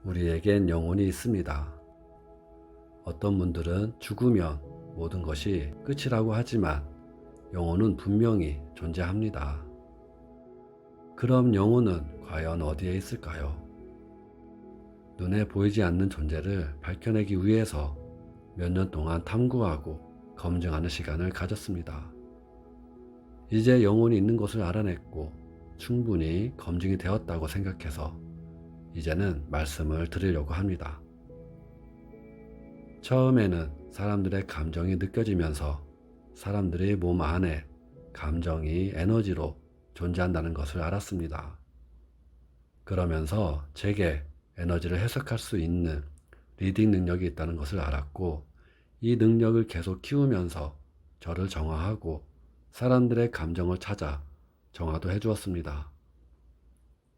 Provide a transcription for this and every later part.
우리에겐 영혼이 있습니다. 어떤 분들은 죽으면 모든 것이 끝이라고 하지만 영혼은 분명히 존재합니다. 그럼 영혼은 과연 어디에 있을까요? 눈에 보이지 않는 존재를 밝혀내기 위해서 몇 년 동안 탐구하고 검증하는 시간을 가졌습니다. 이제 영혼이 있는 것을 알아냈고 충분히 검증이 되었다고 생각해서 이제는 말씀을 드리려고 합니다. 처음에는 사람들의 감정이 느껴지면서 사람들의 몸 안에 감정이 에너지로 존재한다는 것을 알았습니다. 그러면서 제게 에너지를 해석할 수 있는 리딩 능력이 있다는 것을 알았고 이 능력을 계속 키우면서 저를 정화하고 사람들의 감정을 찾아 정화도 해주었습니다.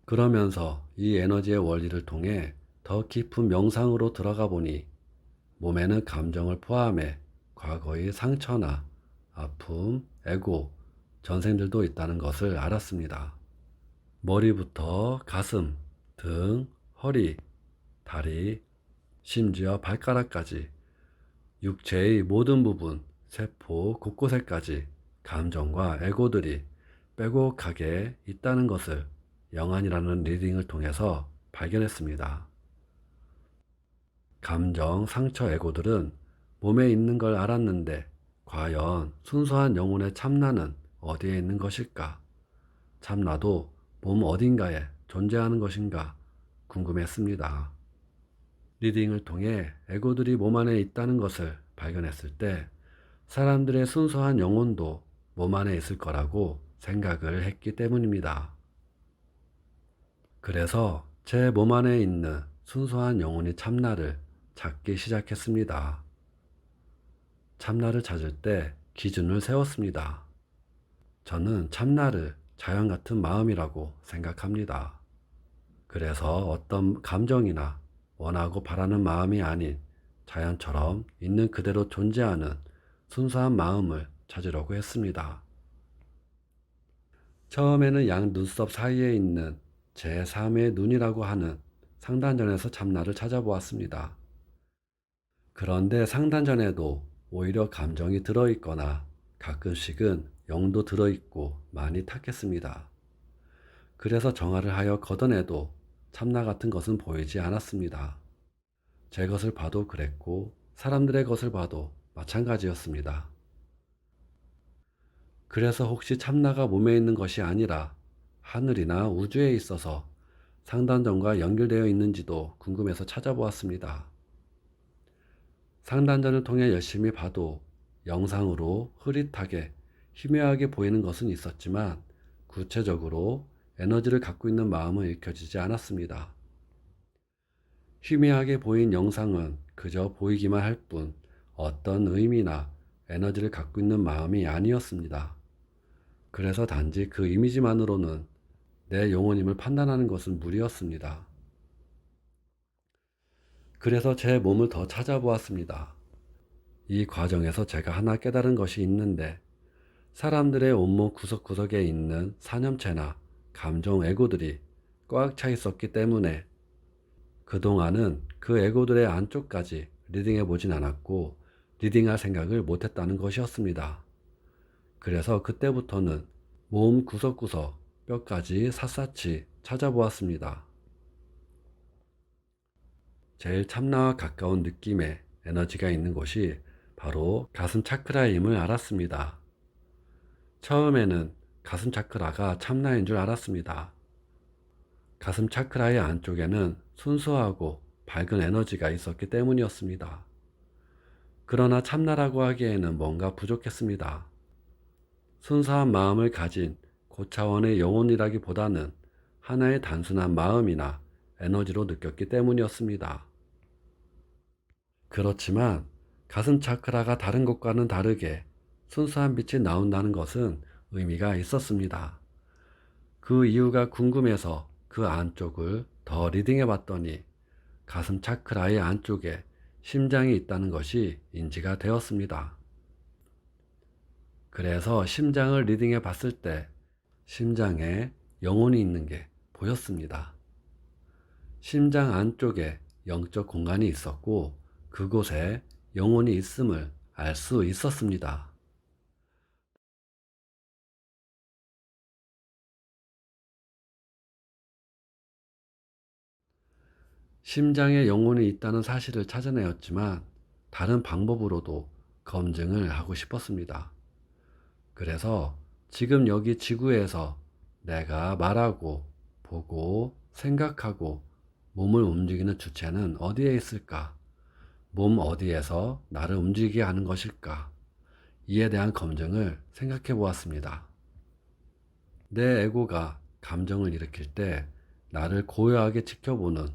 그러면서 이 에너지의 원리를 통해 더 깊은 명상으로 들어가 보니 몸에는 감정을 포함해 과거의 상처나 아픔, 애고, 전생들도 있다는 것을 알았습니다. 머리부터 가슴, 등, 허리, 다리, 심지어 발가락까지 육체의 모든 부분, 세포 곳곳에까지 감정과 애고들이 빼곡하게 있다는 것을 영안이라는 리딩을 통해서 발견했습니다. 감정, 상처, 애고들은 몸에 있는 걸 알았는데 과연 순수한 영혼의 참나는 어디에 있는 것일까? 참나도 몸 어딘가에 존재하는 것인가 궁금했습니다. 리딩을 통해 애고들이 몸 안에 있다는 것을 발견했을 때 사람들의 순수한 영혼도 몸 안에 있을 거라고 생각을 했기 때문입니다. 그래서 제 몸 안에 있는 순수한 영혼이 참나를 찾기 시작했습니다. 참나를 찾을 때 기준을 세웠습니다. 저는 참나를 자연 같은 마음이라고 생각합니다. 그래서 어떤 감정이나 원하고 바라는 마음이 아닌 자연처럼 있는 그대로 존재하는 순수한 마음을 찾으려고 했습니다. 처음에는 양 눈썹 사이에 있는 제3의 눈이라고 하는 상단전에서 참나를 찾아보았습니다. 그런데 상단전에도 오히려 감정이 들어있거나 가끔씩은 영도 들어있고 많이 탁했습니다. 그래서 정화를 하여 걷어내도 참나 같은 것은 보이지 않았습니다. 제 것을 봐도 그랬고 사람들의 것을 봐도 마찬가지였습니다. 그래서 혹시 참나가 몸에 있는 것이 아니라 하늘이나 우주에 있어서 상단전과 연결되어 있는지도 궁금해서 찾아보았습니다. 상단전을 통해 열심히 봐도 영상으로 흐릿하게 희미하게 보이는 것은 있었지만 구체적으로 에너지를 갖고 있는 마음은 읽혀지지 않았습니다. 희미하게 보인 영상은 그저 보이기만 할 뿐 어떤 의미나 에너지를 갖고 있는 마음이 아니었습니다. 그래서 단지 그 이미지만으로는 내 영혼임을 판단하는 것은 무리였습니다. 그래서 제 몸을 더 찾아보았습니다. 이 과정에서 제가 하나 깨달은 것이 있는데 사람들의 온몸 구석구석에 있는 사념체나 감정 애고들이 꽉 차 있었기 때문에 그동안은 그 애고들의 안쪽까지 리딩해 보진 않았고 리딩할 생각을 못했다는 것이었습니다. 그래서 그때부터는 몸 구석구석 뼈까지 샅샅이 찾아보았습니다. 제일 참나와 가까운 느낌의 에너지가 있는 곳이 바로 가슴 차크라임을 알았습니다. 처음에는 가슴 차크라가 참나인 줄 알았습니다. 가슴 차크라의 안쪽에는 순수하고 밝은 에너지가 있었기 때문이었습니다. 그러나 참나라고 하기에는 뭔가 부족했습니다. 순수한 마음을 가진 고차원의 영혼이라기보다는 하나의 단순한 마음이나 에너지로 느꼈기 때문이었습니다. 그렇지만 가슴 차크라가 다른 것과는 다르게 순수한 빛이 나온다는 것은 의미가 있었습니다. 그 이유가 궁금해서 그 안쪽을 더 리딩해 봤더니 가슴 차크라의 안쪽에 심장이 있다는 것이 인지가 되었습니다. 그래서 심장을 리딩해 봤을 때 심장에 영혼이 있는 게 보였습니다. 심장 안쪽에 영적 공간이 있었고 그곳에 영혼이 있음을 알 수 있었습니다. 심장에 영혼이 있다는 사실을 찾아내었지만 다른 방법으로도 검증을 하고 싶었습니다. 그래서 지금 여기 지구에서 내가 말하고 보고 생각하고 몸을 움직이는 주체는 어디에 있을까? 몸 어디에서 나를 움직이게 하는 것일까? 이에 대한 검증을 생각해 보았습니다. 내 에고가 감정을 일으킬 때 나를 고요하게 지켜보는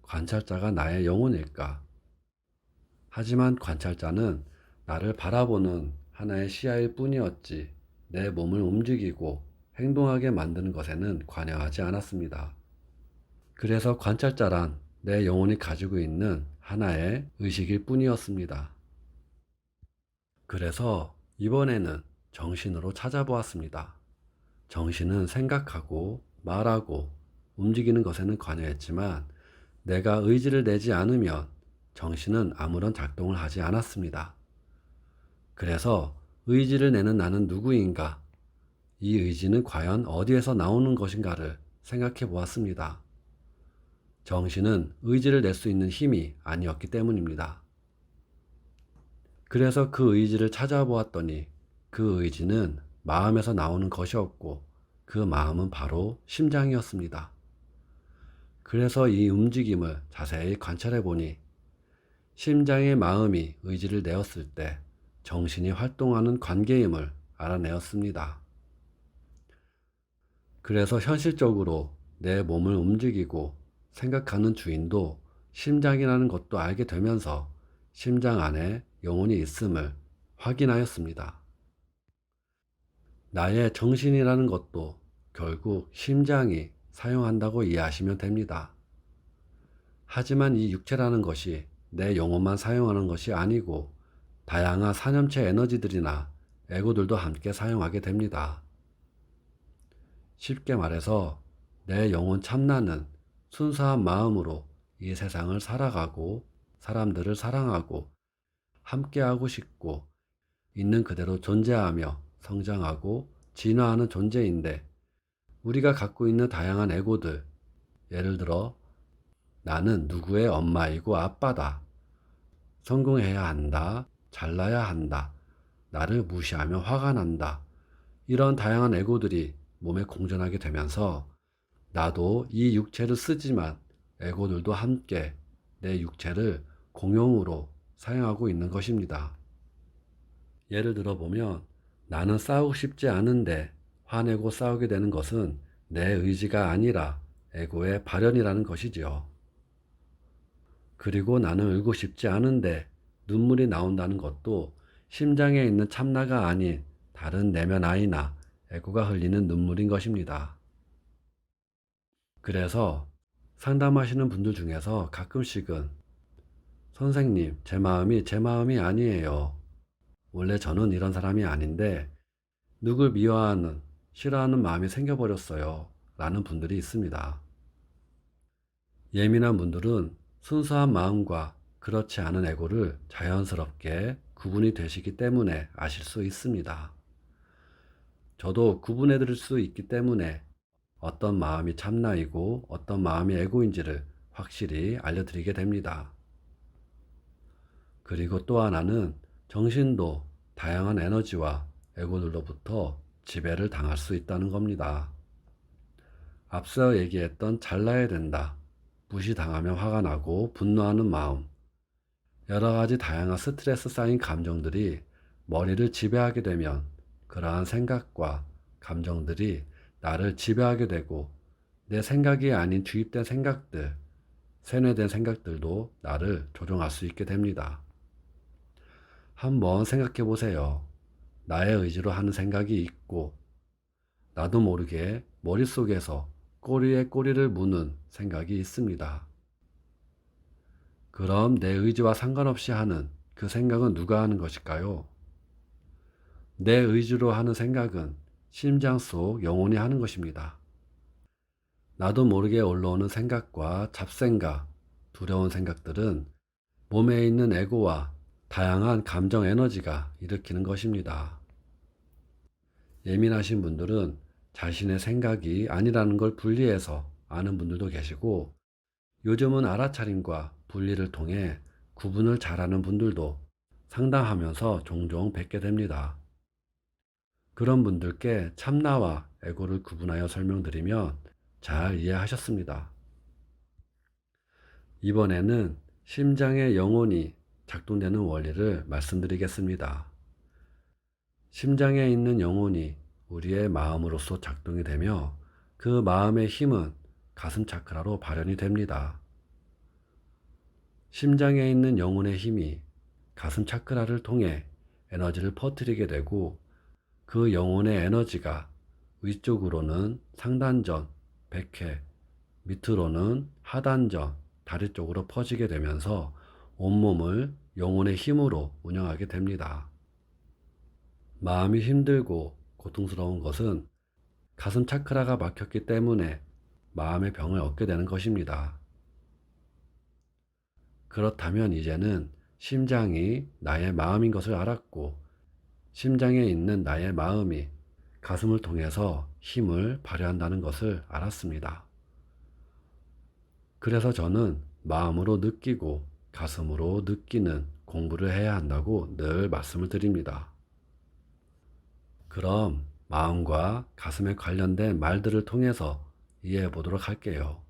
관찰자가 나의 영혼일까? 하지만 관찰자는 나를 바라보는 하나의 시야일 뿐이었지 내 몸을 움직이고 행동하게 만드는 것에는 관여하지 않았습니다. 그래서 관찰자란 내 영혼이 가지고 있는 하나의 의식일 뿐이었습니다. 그래서 이번에는 정신으로 찾아보았습니다. 정신은 생각하고 말하고 움직이는 것에는 관여했지만 내가 의지를 내지 않으면 정신은 아무런 작동을 하지 않았습니다. 그래서 의지를 내는 나는 누구인가? 이 의지는 과연 어디에서 나오는 것인가를 생각해 보았습니다. 정신은 의지를 낼 수 있는 힘이 아니었기 때문입니다. 그래서 그 의지를 찾아보았더니 그 의지는 마음에서 나오는 것이었고 그 마음은 바로 심장이었습니다. 그래서 이 움직임을 자세히 관찰해 보니 심장의 마음이 의지를 내었을 때 정신이 활동하는 관계임을 알아내었습니다. 그래서 현실적으로 내 몸을 움직이고 생각하는 주인도 심장이라는 것도 알게 되면서 심장 안에 영혼이 있음을 확인하였습니다. 나의 정신이라는 것도 결국 심장이 사용한다고 이해하시면 됩니다. 하지만 이 육체라는 것이 내 영혼만 사용하는 것이 아니고 다양한 산염체 에너지들이나 에고들도 함께 사용하게 됩니다. 쉽게 말해서 내 영혼 참나는 순수한 마음으로 이 세상을 살아가고 사람들을 사랑하고 함께하고 싶고 있는 그대로 존재하며 성장하고 진화하는 존재인데 우리가 갖고 있는 다양한 에고들, 예를 들어 나는 누구의 엄마이고 아빠다. 성공해야 한다. 잘나야 한다. 나를 무시하면 화가 난다. 이런 다양한 에고들이 몸에 공존하게 되면서 나도 이 육체를 쓰지만 에고들도 함께 내 육체를 공용으로 사용하고 있는 것입니다. 예를 들어 보면 나는 싸우고 싶지 않은데 화내고 싸우게 되는 것은 내 의지가 아니라 에고의 발현이라는 것이지요. 그리고 나는 울고 싶지 않은데 눈물이 나온다는 것도 심장에 있는 참나가 아닌 다른 내면 아이나 에고가 흘리는 눈물인 것입니다. 그래서 상담하시는 분들 중에서 가끔씩은 선생님, 제 마음이 제 마음이 아니에요. 원래 저는 이런 사람이 아닌데 누굴 미워하는, 싫어하는 마음이 생겨버렸어요. 라는 분들이 있습니다. 예민한 분들은 순수한 마음과 그렇지 않은 에고를 자연스럽게 구분이 되시기 때문에 아실 수 있습니다. 저도 구분해 드릴 수 있기 때문에 어떤 마음이 참나이고 어떤 마음이 에고인지를 확실히 알려드리게 됩니다. 그리고 또 하나는 정신도 다양한 에너지와 에고들로부터 지배를 당할 수 있다는 겁니다. 앞서 얘기했던 잘나야 된다, 무시당하면 화가 나고 분노하는 마음, 여러 가지 다양한 스트레스 쌓인 감정들이 머리를 지배하게 되면 그러한 생각과 감정들이 나를 지배하게 되고 내 생각이 아닌 주입된 생각들, 세뇌된 생각들도 나를 조종할 수 있게 됩니다. 한번 생각해 보세요. 나의 의지로 하는 생각이 있고 나도 모르게 머릿속에서 꼬리에 꼬리를 무는 생각이 있습니다. 그럼 내 의지와 상관없이 하는 그 생각은 누가 하는 것일까요? 내 의지로 하는 생각은 심장 속 영혼이 하는 것입니다. 나도 모르게 올라오는 생각과 잡생각, 두려운 생각들은 몸에 있는 에고와 다양한 감정 에너지가 일으키는 것입니다. 예민하신 분들은 자신의 생각이 아니라는 걸 분리해서 아는 분들도 계시고, 요즘은 알아차림과 분리를 통해 구분을 잘하는 분들도 상담하면서 종종 뵙게 됩니다. 그런 분들께 참나와 에고를 구분하여 설명드리면 잘 이해하셨습니다. 이번에는 심장의 영혼이 작동되는 원리를 말씀드리겠습니다. 심장에 있는 영혼이 우리의 마음으로서 작동이 되며 그 마음의 힘은 가슴 차크라로 발현이 됩니다. 심장에 있는 영혼의 힘이 가슴 차크라를 통해 에너지를 퍼뜨리게 되고, 그 영혼의 에너지가 위쪽으로는 상단전, 백회, 밑으로는 하단전, 다리 쪽으로 퍼지게 되면서 온몸을 영혼의 힘으로 운영하게 됩니다. 마음이 힘들고 고통스러운 것은 가슴 차크라가 막혔기 때문에 마음의 병을 얻게 되는 것입니다. 그렇다면 이제는 심장이 나의 마음인 것을 알았고, 심장에 있는 나의 마음이 가슴을 통해서 힘을 발휘한다는 것을 알았습니다. 그래서 저는 마음으로 느끼고 가슴으로 느끼는 공부를 해야 한다고 늘 말씀을 드립니다. 그럼 마음과 가슴에 관련된 말들을 통해서 이해해 보도록 할게요.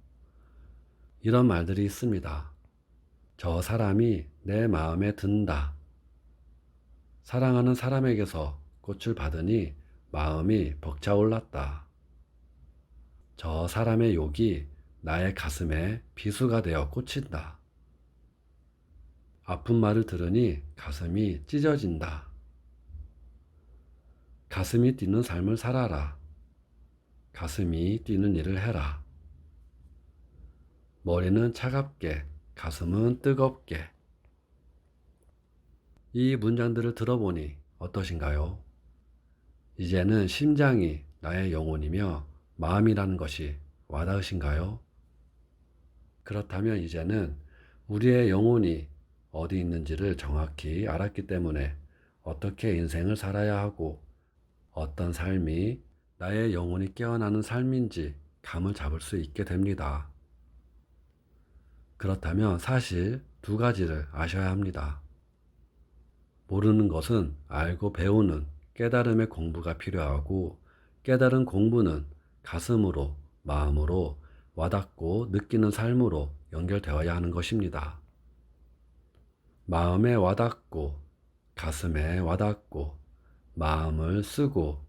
이런 말들이 있습니다. 저 사람이 내 마음에 든다. 사랑하는 사람에게서 꽃을 받으니 마음이 벅차올랐다. 저 사람의 욕이 나의 가슴에 비수가 되어 꽂힌다. 아픈 말을 들으니 가슴이 찢어진다. 가슴이 뛰는 삶을 살아라. 가슴이 뛰는 일을 해라. 머리는 차갑게, 가슴은 뜨겁게. 이 문장들을 들어보니 어떠신가요? 이제는 심장이 나의 영혼이며 마음이라는 것이 와닿으신가요? 그렇다면 이제는 우리의 영혼이 어디 있는지를 정확히 알았기 때문에 어떻게 인생을 살아야 하고 어떤 삶이 나의 영혼이 깨어나는 삶인지 감을 잡을 수 있게 됩니다. 그렇다면 사실 두 가지를 아셔야 합니다. 모르는 것은 알고 배우는 깨달음의 공부가 필요하고, 깨달은 공부는 가슴으로, 마음으로 와닿고 느끼는 삶으로 연결되어야 하는 것입니다. 마음에 와닿고, 가슴에 와닿고, 마음을 쓰고,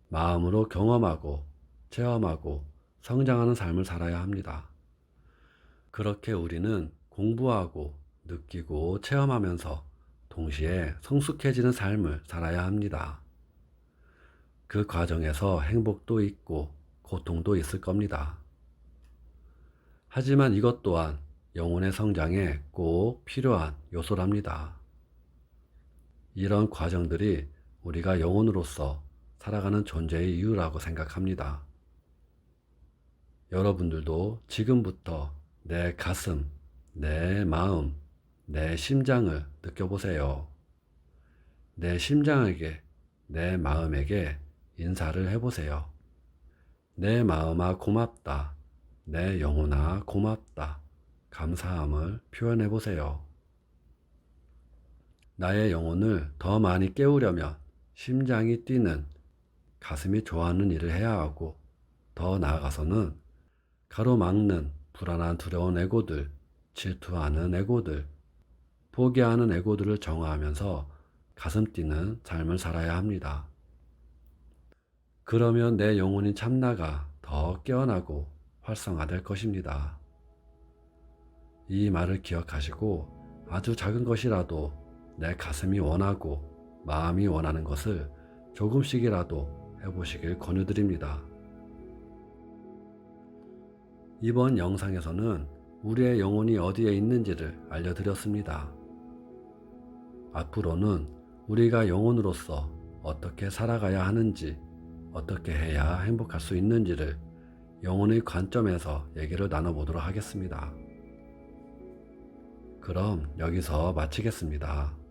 마음으로 경험하고, 체험하고, 성장하는 삶을 살아야 합니다. 그렇게 우리는 공부하고, 느끼고, 체험하면서 동시에 성숙해지는 삶을 살아야 합니다. 그 과정에서 행복도 있고 고통도 있을 겁니다. 하지만 이것 또한 영혼의 성장에 꼭 필요한 요소랍니다. 이런 과정들이 우리가 영혼으로서 살아가는 존재의 이유라고 생각합니다. 여러분들도 지금부터 내 가슴, 내 마음, 내 심장을 느껴보세요. 내 심장에게, 내 마음에게 인사를 해보세요. 내 마음아 고맙다. 내 영혼아 고맙다. 감사함을 표현해 보세요. 나의 영혼을 더 많이 깨우려면 심장이 뛰는, 가슴이 좋아하는 일을 해야 하고, 더 나아가서는 가로막는 불안한 두려운 에고들, 질투하는 에고들, 포기하는 에고들을 정화하면서 가슴 뛰는 삶을 살아야 합니다. 그러면 내 영혼인 참나가 더 깨어나고 활성화될 것입니다. 이 말을 기억하시고 아주 작은 것이라도 내 가슴이 원하고 마음이 원하는 것을 조금씩이라도 해보시길 권유드립니다. 이번 영상에서는 우리의 영혼이 어디에 있는지를 알려드렸습니다. 앞으로는 우리가 영혼으로서 어떻게 살아가야 하는지, 어떻게 해야 행복할 수 있는지를 영혼의 관점에서 얘기를 나눠보도록 하겠습니다. 그럼 여기서 마치겠습니다.